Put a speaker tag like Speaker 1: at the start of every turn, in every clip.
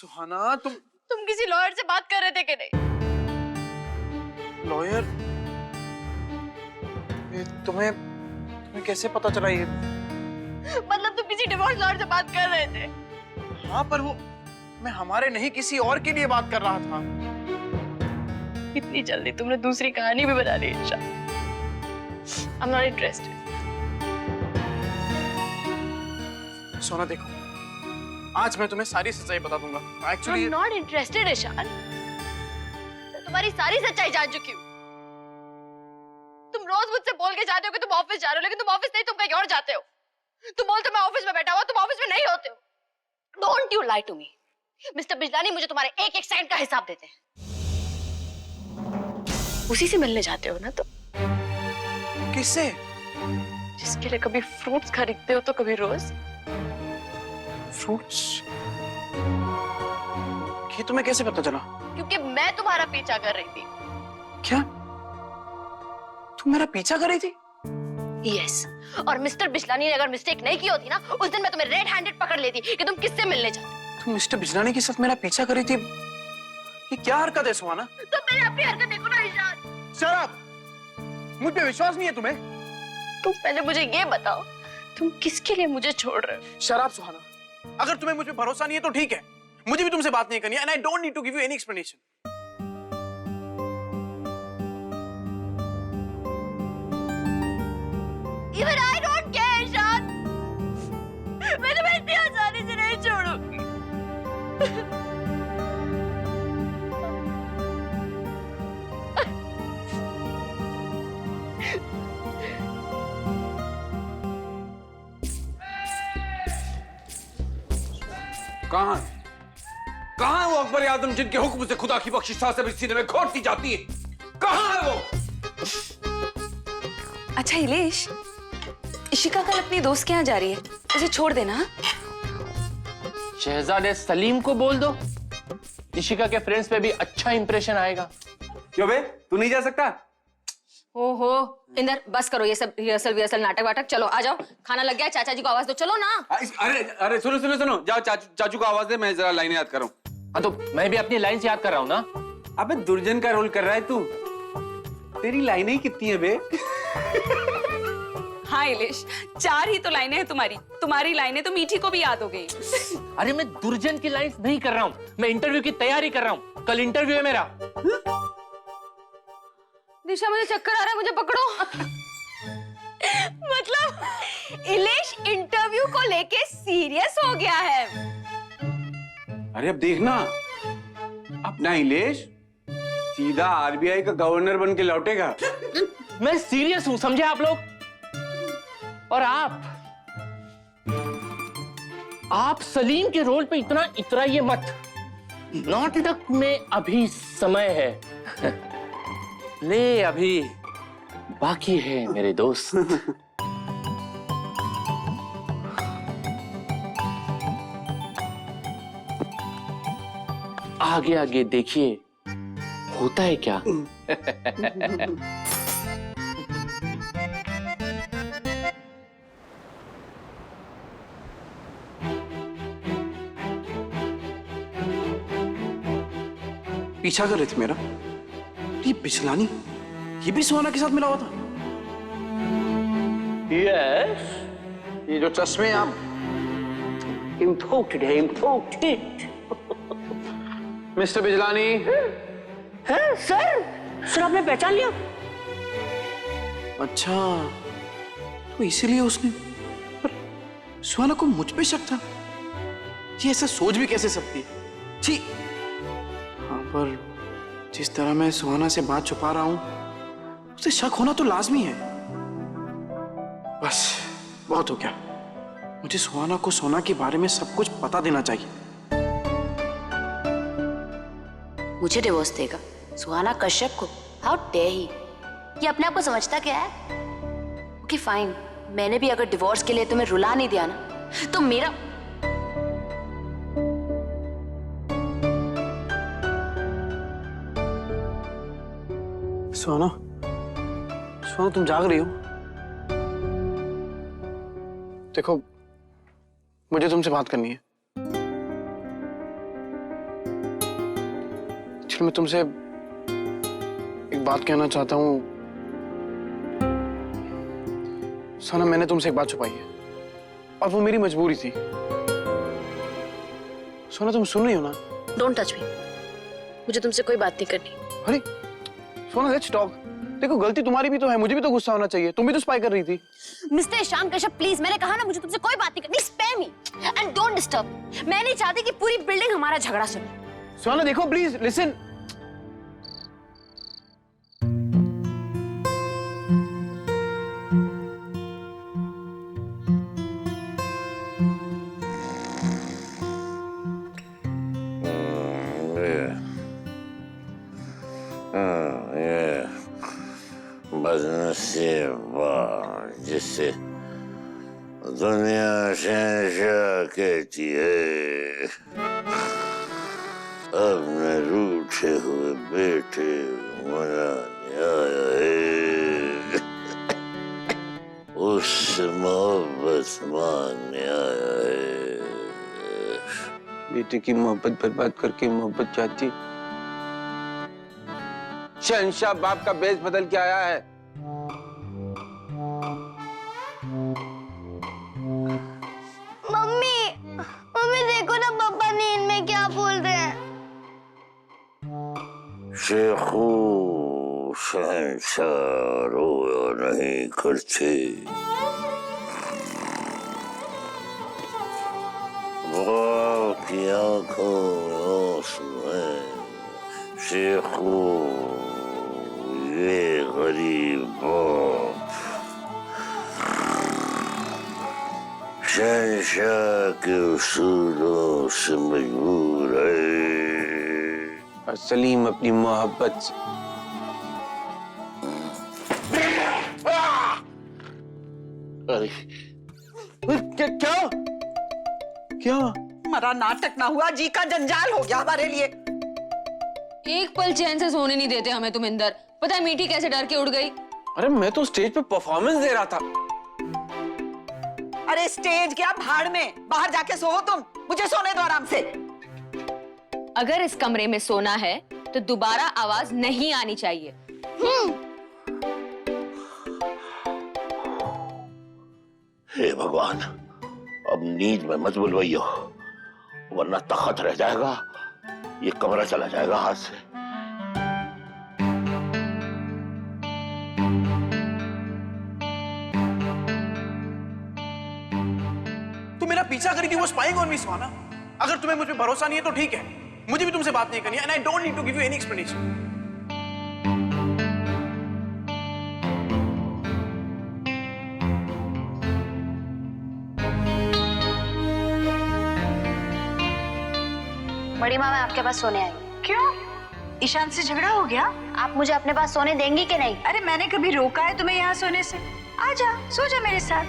Speaker 1: सुहाना
Speaker 2: तुम किसी लॉयर से बात कर रहे थे कि नहीं?
Speaker 1: लॉयर? तुम्हें कैसे पता चला ये?
Speaker 2: मतलब तुम किसी डिवोर्स लॉयर से बात कर रहे थे?
Speaker 1: हाँ, पर वो मैं हमारे नहीं किसी और के लिए बात कर रहा था।
Speaker 2: इतनी जल्दी तुमने दूसरी कहानी भी बना ली ईशा। I'm not interested.
Speaker 1: सोना देखो, आज मैं तुम्हें सारी सच्चाई बता दूंगा।
Speaker 2: I'm not interested Ishan. मैं तुम्हारी सारी सच्चाई जान चुकी हूँ। तुम रोज मुझसे बोल के जाते हो कि तुम ऑफिस जा रहे हो, लेकिन तुम ऑफिस नहीं, तुम कहीं और जाते हो। तुम बोलते हो मैं ऑफिस में बैठा हुआ, तुम ऑफिस में नहीं होते हो। Don't you lie to me. Mister Bijlani मुझे तुम्हारे एक एक सेकंड का हिसाब देते हैं। उसी से मिलने जाते हो ना तुम?
Speaker 1: किससे?
Speaker 2: जिसके लिए कभी फ्रूट्स खरीदते हो तो कभी रोज।
Speaker 1: फ्रूट्स? ये तुम्हें कैसे पता चला?
Speaker 2: क्योंकि मैं तुम्हारा पीछा कर रही थी।
Speaker 1: क्या? तुम मेरा पीछा कर रही थी?
Speaker 2: यस। और मिस्टर बिजलानी ने अगर मिस्टेक नहीं की होती ना, उस दिन मैं तुम्हें रेड हैंडेड पकड़ लेती कि तुम किससे मिलने जाते।
Speaker 1: तुम मिस्टर बिजलानी के साथ मेरा पीछा कर रही थी? ये क्या हरकत है सुहाना?
Speaker 2: तुम मेरी अपनी हरकत देखो ना ईशान।
Speaker 1: शराब! मुझ पे विश्वास नहीं है तुम्हें?
Speaker 2: तुम पहले मुझे ये बताओ, तुम किसके लिए मुझे छोड़ रहे हो?
Speaker 1: शराब सुहाना, अगर तुम्हें मुझ पे भरोसा नहीं है तो ठीक है, मुझे भी तुमसे बात नहीं करनी है, and I don't need to give you any explanation.
Speaker 2: Even I don't care, Ishaan. मैं तुम्हें इतनी आसानी से नहीं छोड़ूंगी।
Speaker 3: कहाँ है वो अकबर आजम जिनके हुक्म से खुदा की बख्शिश से भी सीने में घोंटती जाती है? कहाँ है वो?
Speaker 4: अच्छा इलेश, इशिका कल अपनी दोस्त के यहाँ जा रही है, उसे छोड़ देना।
Speaker 5: शहजादे सलीम को बोल दो, इशिका के फ्रेंड्स पे भी अच्छा इंप्रेशन आएगा।
Speaker 3: क्यों बे, तू नहीं जा सकता?
Speaker 4: ओहो इंदर, बस करो ये सब रिहर्सल विहर्सल नाटक वाटक। चलो आ जाओ, खाना लग गया, चाचा जी को आवाज दो, चलो ना।
Speaker 3: अरे सुनो सुनो सुनो, जाओ चाचू को आवाज दे, मैं जरा लाइनें याद कर रहा हूँ।
Speaker 5: हाँ तो मैं भी अपनी लाइन से याद कर रहा हूँ ना।
Speaker 3: अबे दुर्जन का रोल कर रहा है तू, तेरी लाइनें ही कितनी है बे?
Speaker 4: हाँ इलेश, 4 ही तो लाइनें हैं तुम्हारी लाइनें तो मीठी को भी याद हो गई।
Speaker 5: अरे मैं दुर्जन की लाइंस नहीं कर रहा हूँ, मैं इंटरव्यू की तैयारी कर रहा हूँ। कल इंटरव्यू है मेरा।
Speaker 4: दिशा मुझे चक्कर आ रहा है, मुझे पकड़ो।
Speaker 2: मतलब इलेश इंटरव्यू को लेके सीरियस हो गया है।
Speaker 3: अरे अब देखना, अपना इलेश सीधा आरबीआई का गवर्नर बन के लौटेगा।
Speaker 5: मैं सीरियस हूँ, समझे आप लोग? और आप सलीम के रोल पे इतना इतराइए मत। नाटक में अभी समय है। ले अभी बाकी है मेरे दोस्त। आगे आगे देखिए होता है क्या।
Speaker 1: पीछा कर रहे थे मेरा? ये बिजलानी, ये भी सुहाना के साथ मिला हुआ था?
Speaker 5: यस,
Speaker 1: ये जो चश्मे आप
Speaker 5: इम्पोर्टेड है, इम्पोर्टेड।
Speaker 1: मिस्टर बिजलानी।
Speaker 5: है सर, सर आपने पहचान लिया?
Speaker 1: अच्छा, तो इसीलिए उसने, पर सुहाना को मुझ पे शक था। ये ऐसा सोच भी कैसे सकती है? छी। हाँ, पर जिस तरह मैं सुहाना से बात छुपा रहा हूं, उसे शक होना तो लाजमी है। बस बहुत हो गया, मुझे सुहाना को सोना के बारे में सब कुछ बता देना चाहिए।
Speaker 6: मुझे डिवोर्स देगा सुहाना कश्यप को? How dare he. ये अपने आप को समझता क्या है? ओके फाइन, मैंने भी अगर डिवोर्स के लिए तुम्हें रुला नहीं दिया ना, तो मेरा
Speaker 1: सुहाना, सुहाना तुम जाग रही हो? देखो, मुझे तुमसे बात करनी है। मैं तुमसे एक बात कहना चाहता हूँ। सोना, मैंने तुमसे एक बात छुपाई है और वो मेरी मजबूरी थी। सोना, तुम सुन रही हो ना?
Speaker 6: डोंट टच मी, मुझे तुमसे कोई बात नहीं करनी।
Speaker 1: अरे सोना, लेट्स टॉक। देखो, गलती तुम्हारी भी तो है, मुझे भी तो गुस्सा होना चाहिए। तुम भी तो स्पाई कर रही थी।
Speaker 6: मिस्टर ईशान कश्यप, प्लीज, मैंने कहा ना, मुझे तुमसे कोई बात नहीं करनी। Spare me and don't disturb. मैं नहीं चाहती कि पूरी बिल्डिंग हमारा झगड़ा सुने।
Speaker 1: सोना देखो, प्लीज लिसन।
Speaker 7: ये बदनसीब जिसे दुनिया शहंशाह कहती है, अपने रूठे हुए बेटे मनाने आया है, उससे मोहब्बत मांगने आया है।
Speaker 3: बेटे की मोहब्बत बर्बाद करके मोहब्बत चाहती। शहंशाह बाप का बेस बदल के आया है।
Speaker 2: मम्मी, मम्मी देखो ना, पापा नींद में क्या बोल रहे हैं।
Speaker 7: शेखू शहंशाह रोया नहीं करते, बाप की आंखों में आंसू हैं। शेखू, ये गरीब बाप शहंशाह के उसूलों से मजबूर है।
Speaker 3: और सलीम अपनी मोहब्बत से।
Speaker 1: क्या क्या क्या?
Speaker 8: हमारा नाटक ना हुआ, जी का जंजाल हो गया हमारे लिए।
Speaker 4: एक पल चैन से सोने नहीं देते हमें तुम इंदर। पता है मीठी कैसे डर के उड़ गई?
Speaker 3: अरे मैं तो स्टेज पे परफॉर्मेंस दे रहा था।
Speaker 8: अरे स्टेज क्या, भाड़ में, बाहर जाके सोओ तुम, मुझे सोने दो आराम से।
Speaker 4: अगर इस कमरे में सोना है तो दोबारा आवाज नहीं आनी चाहिए।
Speaker 7: हे भगवान, अब नींद में मत बुलवाइयो, वरना तखत रह जाएगा, ये कमरा चला जाएगा हाथ से।
Speaker 1: तुम मेरा पीछा करी थी, वो स्पाइंग ऑन मी सुहाना। अगर तुम्हें मुझ पे भरोसा नहीं है तो ठीक है, मुझे भी तुमसे बात नहीं करनी है, and I don't need to give you any explanation.
Speaker 6: बड़ी माँ, मैं आपके पास सोने आई।
Speaker 8: क्यों? ईशान से झगड़ा हो गया?
Speaker 6: आप मुझे अपने पास सोने देंगी कि नहीं?
Speaker 8: अरे मैंने कभी रोका है तुम्हें यहाँ सोने से? आजा, सो जा मेरे साथ।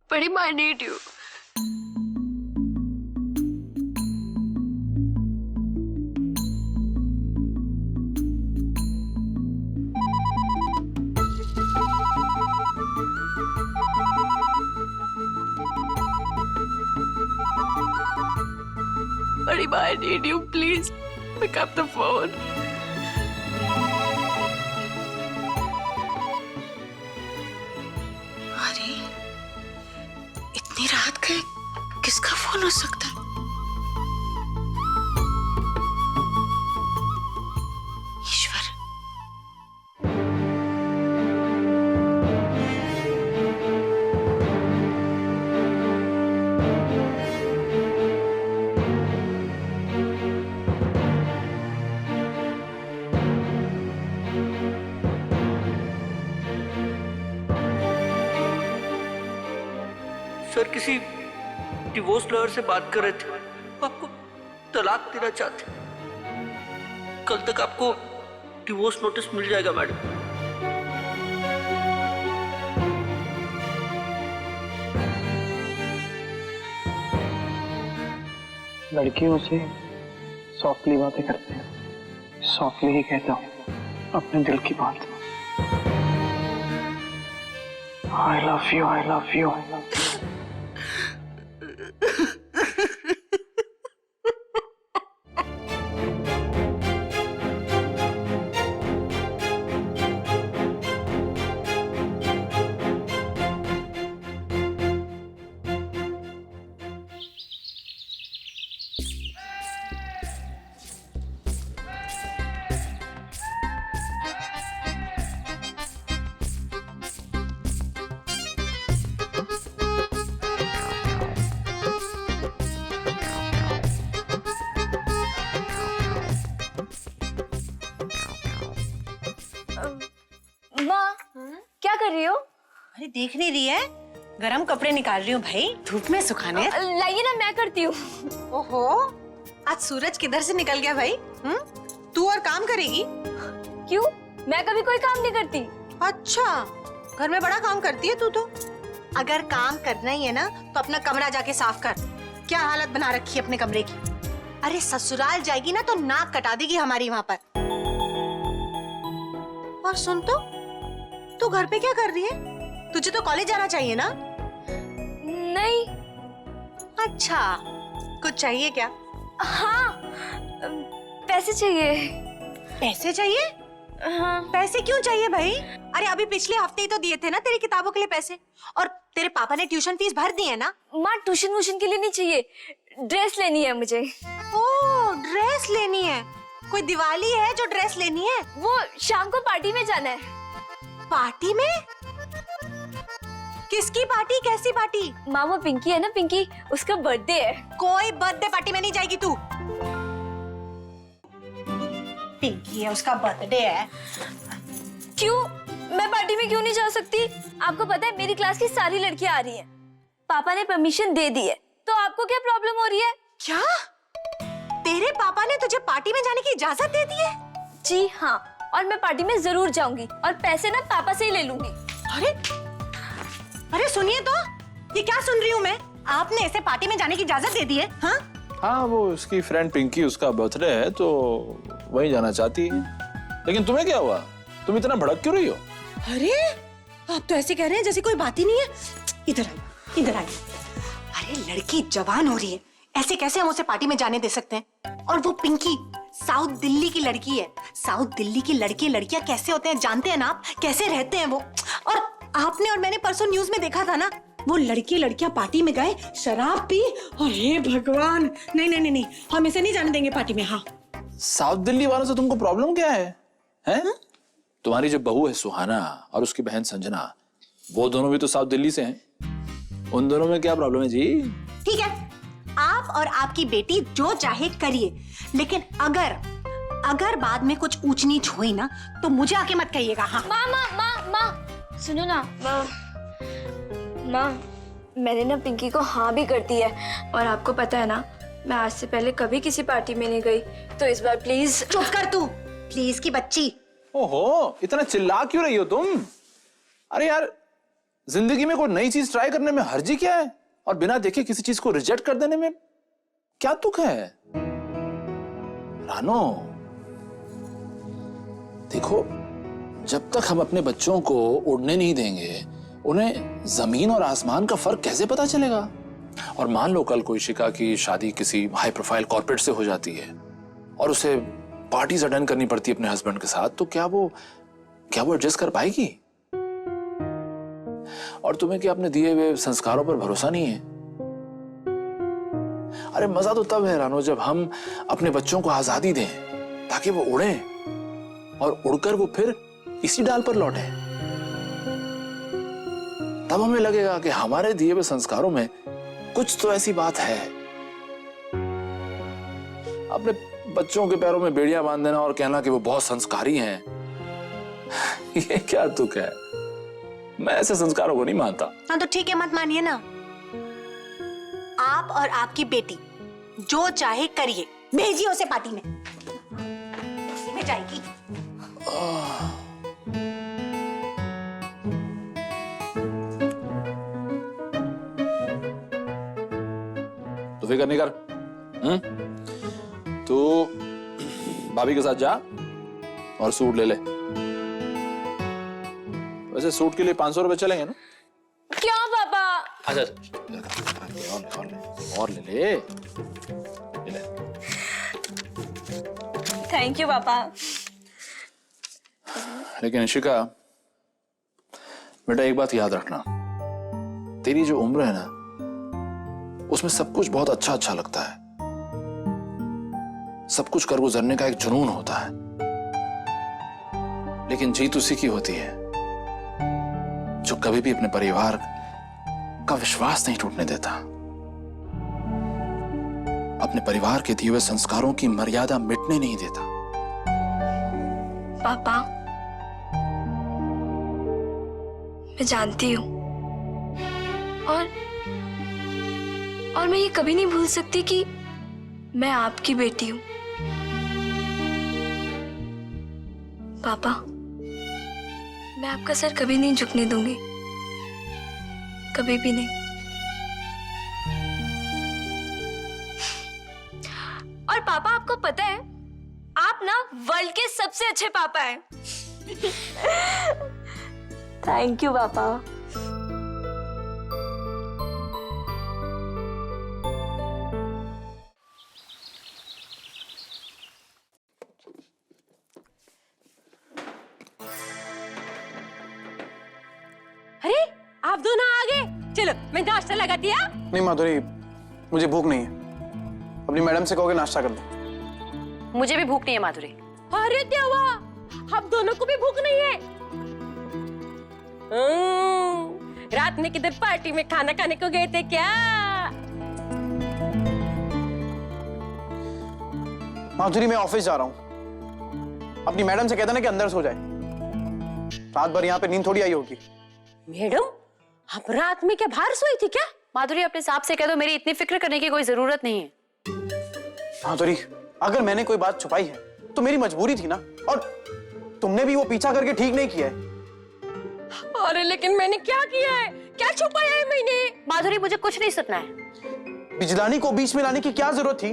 Speaker 2: बड़ी माँ, I need you. Badi Ma, I need you. Please pick up the phone.
Speaker 8: अरे इतनी रात के किसका फोन हो सकता है? ईश्वर।
Speaker 9: सर किसी डिवोर्स लॉयर से बात कर रहे थे, वो आपको तलाक देना चाहते। कल तक आपको डिवोर्स नोटिस मिल जाएगा मैडम।
Speaker 1: लड़कियों से सॉफ्टली बातें करते हैं, सॉफ्टली ही कहता हूँ अपने दिल की बात। I love you, I love you, I love you.
Speaker 8: अरे देख नहीं रही है, गरम कपड़े निकाल रही हूँ भाई, धूप में सुखाने।
Speaker 4: लाइए ना, मैं करती हूँ।
Speaker 8: ओहो, आज सूरज किधर से निकल गया भाई? तू और काम करेगी?
Speaker 4: क्यों, मैं कभी कोई काम नहीं करती।
Speaker 8: अच्छा, घर में बड़ा काम करती है तू तो। अगर काम करना ही है ना तो अपना कमरा जाके साफ कर। क्या हालत बना रखी है अपने कमरे की। अरे ससुराल जाएगी ना तो नाक कटा देगी हमारी वहां पर। और सुन तो, तू घर पे क्या कर रही है? तुझे तो कॉलेज जाना चाहिए ना?
Speaker 4: नहीं।
Speaker 8: अच्छा, कुछ चाहिए क्या?
Speaker 4: हाँ, पैसे चाहिए।
Speaker 8: पैसे चाहिए?
Speaker 4: हाँ।
Speaker 8: पैसे क्यों चाहिए भाई? अरे अभी पिछले हफ्ते ही तो दिए थे ना तेरी किताबों के लिए पैसे, और तेरे पापा ने ट्यूशन फीस भर दी है ना?
Speaker 4: माँ, ट्यूशन वूशन के लिए नहीं चाहिए, ड्रेस लेनी है मुझे।
Speaker 8: ओह, ड्रेस लेनी है? कोई दिवाली है जो ड्रेस लेनी है?
Speaker 4: वो शाम को पार्टी में जाना है।
Speaker 8: पार्टी में? किसकी पार्टी, कैसी पार्टी?
Speaker 4: माँ, वो पिंकी है ना, पिंकी, उसका बर्थडे है।
Speaker 8: कोई बर्थडे पार्टी में नहीं जाएगी तू। पिंकी है, उसका बर्थडे है।
Speaker 4: क्यों, मैं पार्टी में क्यों नहीं जा सकती? आपको पता है मेरी क्लास की सारी लड़कियां आ रही हैं। पापा ने परमिशन दे दी है, तो आपको क्या प्रॉब्लम हो रही है?
Speaker 8: क्या? तेरे पापा ने तुझे पार्टी में जाने की इजाजत दे दी है?
Speaker 4: जी हाँ, और मैं पार्टी में जरूर जाऊंगी, और पैसे ना पापा से ही ले लूंगी।
Speaker 8: अरे सुनिए तो, ये क्या सुन रही हूँ मैं? आपने इसे पार्टी में जाने की इजाजत दे दी है? हाँ?
Speaker 10: हाँ, वो उसकी फ्रेंड पिंकी, उसका बर्थडे है तो वहीं जाना चाहती है। लेकिन तुम्हें क्या हुआ? तुम इतना भड़क क्यों रही हो?
Speaker 8: अरे आप तो ऐसे कह रहे हैं जैसे कोई बात ही नहीं है। इधर आइए, इधर आइए। अरे लड़की जवान हो रही है, ऐसे कैसे हम उसे पार्टी में जाने दे सकते हैं? और वो पिंकी साउथ दिल्ली की लड़की है। साउथ दिल्ली की लड़के लड़कियां कैसे होते हैं जानते हैं ना आप? कैसे रहते हैं वो? और आपने और मैंने परसों न्यूज में देखा था ना, वो लड़के लड़कियां पार्टी में गए, शराब पी, और हे भगवान, नहीं नहीं नहीं, हम इसे नहीं जाने देंगे पार्टी में। हाँ,
Speaker 10: साउथ दिल्ली वालों से तुमको प्रॉब्लम क्या है? हैं? तुम्हारी जो बहू है सुहाना और उसकी बहन संजना, वो दोनों भी तो साउथ दिल्ली से हैं। उन दोनों में क्या प्रॉब्लम है जी?
Speaker 8: ठीक है, आप और आपकी बेटी जो चाहे करिए, लेकिन अगर बाद में कुछ ऊंच नीच हुई ना तो मुझे आके मत कहिएगा। हाँ
Speaker 4: माँ, माँ, माँ, माँ, सुनो ना। माँ, मैंने ना पिंकी को हाँ भी कर दी है, और आपको पता है ना, मैं आज से पहले कभी किसी पार्टी में नहीं गई, तो इस बार प्लीज।
Speaker 8: चुप कर तू, प्लीज की बच्ची।
Speaker 10: ओहो, इतना चिल्ला क्यों रही हो तुम? अरे यार, जिंदगी में कोई नई चीज ट्राई करने में हर्जी क्या है? और बिना देखे किसी चीज को रिजेक्ट कर देने में क्या दुख है? रानो, देखो, जब तक हम अपने बच्चों को उड़ने नहीं देंगे, उन्हें जमीन और आसमान का फर्क कैसे पता चलेगा? और मान लो कल कोई शिका की शादी किसी हाई प्रोफाइल कॉर्पोरेट से हो जाती है और उसे पार्टीज अटेंड करनी पड़ती है अपने हस्बैंड के साथ, तो क्या वो एडजस्ट कर पाएगी? और तुम्हें क्या अपने दिए हुए संस्कारों पर भरोसा नहीं है? अरे मजा तो तब है रानो जब हम अपने बच्चों को आजादी दें ताकि वो उड़ें और उड़कर वो फिर इसी डाल पर लौटे। तब हमें लगेगा कि हमारे दिए हुए संस्कारों में कुछ तो ऐसी बात है। अपने बच्चों के पैरों में बेड़ियां बांध देना और कहना कि वो बहुत संस्कारी हैं, ये क्या तुक है? मैं ऐसे संस्कारों को नहीं मानता।
Speaker 8: हाँ तो ठीक है, मत मानिए ना। आप और आपकी बेटी जो चाहे करिए, भेजिए उसे पार्टी में। जाएगी।
Speaker 10: तो फिक्र नहीं कर, तू भाभी के साथ जा और सूट ले ले। वैसे सूट के लिए 500 रुपए चलेंगे ना?
Speaker 4: क्या पापा?
Speaker 10: अच्छा, और ले ले।
Speaker 4: थैंक यू पापा।
Speaker 10: लेकिन इशिका, बेटा एक बात याद रखना, तेरी जो उम्र है ना, उसमें सब कुछ बहुत अच्छा अच्छा लगता है। सब कुछ कर गुजरने का एक जुनून होता है, लेकिन जीत उसी की होती है जो कभी भी अपने परिवार का विश्वास नहीं टूटने देता, अपने परिवार के दिए हुए संस्कारों की मर्यादा मिटने नहीं देता।
Speaker 4: पापा, मैं जानती हूँ, और मैं ये कभी नहीं भूल सकती कि मैं आपकी बेटी हूँ। पापा, मैं आपका सर कभी नहीं झुकने दूंगी, कभी भी नहीं। और पापा, आपको पता है, आप ना वर्ल्ड के सबसे अच्छे पापा हैं। थैंक यू पापा।
Speaker 8: अरे आप दोनों आ गए, चलो मैं नाश्ता लगा दिया।
Speaker 1: नहीं माधुरी, मुझे भूख नहीं है। अपनी मैडम से कहोगे नाश्ता कर दे।
Speaker 6: मुझे भी भूख नहीं है माधुरी।
Speaker 8: अरे देवा, हम दोनों को भी भूख नहीं है। रात में किधर पार्टी में खाना खाने को गए थे क्या?
Speaker 1: माधुरी, मैं ऑफिस जा रहा हूँ। अपनी मैडम से कहता ना कि अंदर सो जाए। रात भर यहाँ पे नींद थोड़ी आई होगी।
Speaker 8: मैडम, आप रात में क्या बाहर सोई थी क्या?
Speaker 6: माधुरी, अपने साहब से कह दो मेरी इतनी फिक्र करने की कोई जरूरत नहीं है।
Speaker 1: माधुरी, अगर मैंने कोई बात छुपाई है तो मेरी मजबूरी थी ना, और तुमने भी वो पीछा करके ठीक नहीं किया है।
Speaker 8: अरे लेकिन मैंने क्या किया है? क्या छुपाया है मैंने?
Speaker 6: माधुरी, मुझे कुछ नहीं सुनना है।
Speaker 1: बिजलानी को बीच में लाने की क्या जरूरत थी?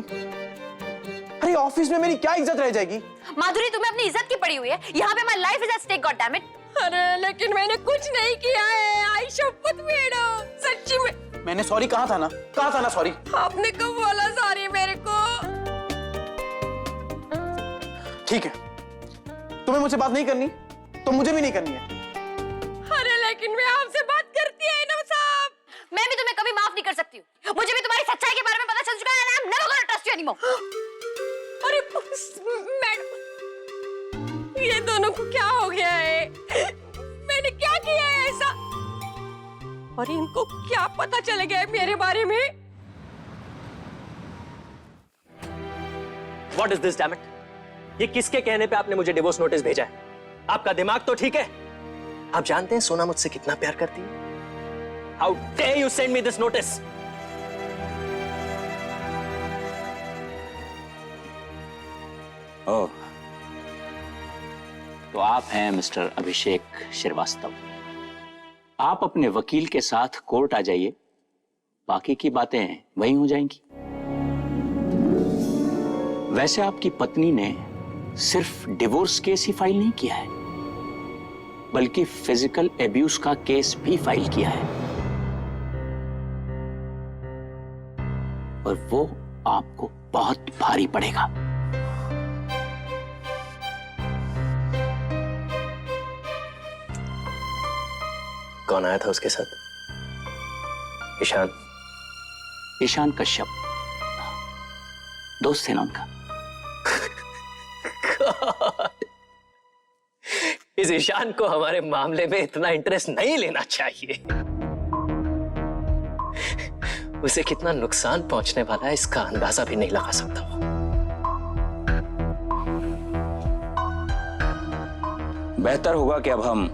Speaker 1: अरे ऑफिस में मेरी क्या इज्जत रह जाएगी?
Speaker 6: माधुरी, तुम्हें अपनी इज्जत की पड़ी हुई है। यहाँ पे my life is at stake, God damn it.
Speaker 8: अरे लेकिन मैंने कुछ नहीं किया है। आई शपथ मैडम, सच्ची में।
Speaker 1: मैंने सॉरी कहा था ना, सॉरी।
Speaker 8: आपने कब बोला सॉरी मेरे को?
Speaker 1: ठीक है, तुम्हें मुझसे बात नहीं करनी तो मुझे भी नहीं करनी है।
Speaker 8: अरे लेकिन मैं आपसे बात करती है ना साहब।
Speaker 6: मैं भी तुम्हें कभी माफ नहीं कर सकती हूँ। मुझे भी तुम्हारी सच्चाई के बारे में पता चल चुका है। I am never gonna trust you anymore.
Speaker 8: अरे मैडम, ये दोनों को क्या हो गया है? मैंने क्या किया है ऐसा? और इनको क्या पता चल गया है मेरे बारे में?
Speaker 9: What is this, damn it? ये किसके कहने पे आपने मुझे डिवोर्स नोटिस भेजा है? आपका दिमाग तो ठीक है? आप जानते हैं सोना मुझसे कितना प्यार करती है? How dare you send me this notice?
Speaker 11: ओह, तो आप हैं मिस्टर अभिषेक श्रीवास्तव। आप अपने वकील के साथ कोर्ट आ जाइए, बाकी की बातें वहीं हो जाएंगी। वैसे आपकी पत्नी ने सिर्फ डिवोर्स केस ही फाइल नहीं किया है, बल्कि फिजिकल एब्यूज का केस भी फाइल किया है, और वो आपको बहुत भारी पड़ेगा।
Speaker 9: कौन आया था उसके साथ?
Speaker 11: ईशान कश्यप, दोस्त थे ना उनका।
Speaker 9: इस ईशान को हमारे मामले में इतना इंटरेस्ट नहीं लेना चाहिए। उसे कितना नुकसान पहुंचने वाला है इसका अंदाजा भी नहीं लगा सकता।
Speaker 11: बेहतर होगा कि अब हम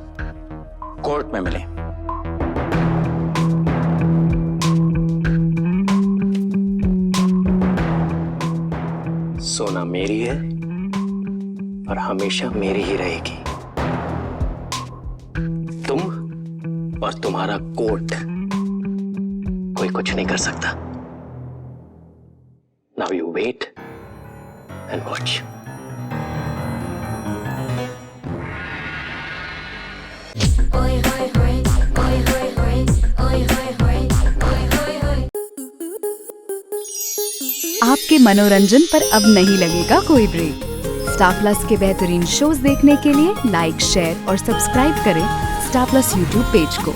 Speaker 11: कोर्ट में मिलें।
Speaker 9: सोना मेरी है और हमेशा मेरी ही रहेगी। तुम और तुम्हारा कोर्ट कोई कुछ नहीं कर सकता। Now you wait and watch.
Speaker 12: आपके मनोरंजन पर अब नहीं लगेगा कोई ब्रेक। स्टार प्लस के बेहतरीन शोज देखने के लिए लाइक, शेयर और सब्सक्राइब करें स्टार प्लस यूट्यूब पेज को।